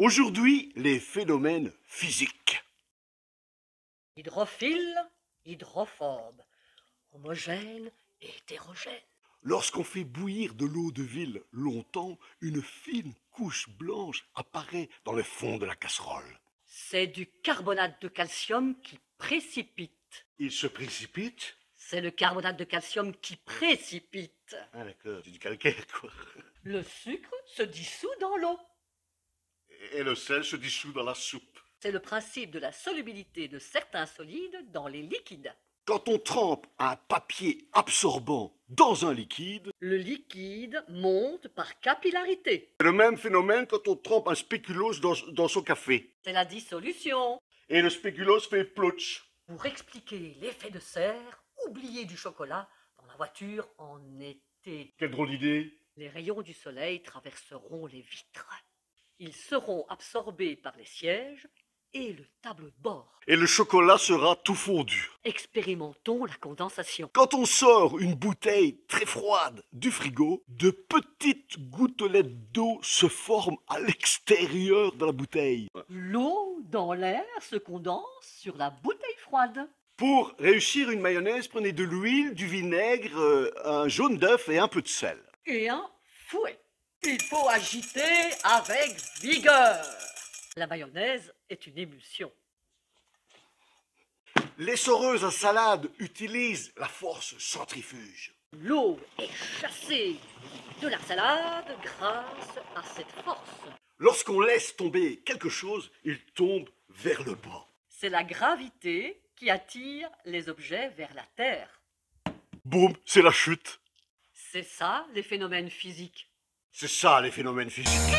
Aujourd'hui, les phénomènes physiques. Hydrophile, hydrophobe, homogène et hétérogène. Lorsqu'on fait bouillir de l'eau de ville longtemps, une fine couche blanche apparaît dans le fond de la casserole. C'est du carbonate de calcium qui précipite. Il se précipite. C'est le carbonate de calcium qui précipite. Ah d'accord, c'est du calcaire quoi. Le sucre se dissout dans l'eau. Et le sel se dissout dans la soupe. C'est le principe de la solubilité de certains solides dans les liquides. Quand on trempe un papier absorbant dans un liquide, Le liquide monte par capillarité. c'est le même phénomène quand on trempe un spéculoos dans son café. C'est la dissolution. Et le spéculoos fait ploutch. Pour expliquer l'effet de serre, oubliez du chocolat dans la voiture en été. Quelle drôle d'idée. Les rayons du soleil traverseront les vitres. Ils seront absorbés par les sièges et le tableau de bord. Et le chocolat sera tout fondu. Expérimentons la condensation. Quand on sort une bouteille très froide du frigo, de petites gouttelettes d'eau se forment à l'extérieur de la bouteille. L'eau dans l'air se condense sur la bouteille froide. Pour réussir une mayonnaise, prenez de l'huile, du vinaigre, un jaune d'œuf et un peu de sel. Et un fouet. Il faut agiter avec vigueur. La mayonnaise est une émulsion. L'essoreuse à salade utilise la force centrifuge. L'eau est chassée de la salade grâce à cette force. Lorsqu'on laisse tomber quelque chose, il tombe vers le bas. C'est la gravité qui attire les objets vers la Terre. Boum, c'est la chute. C'est ça les phénomènes physiques. C'est ça les phénomènes physiques.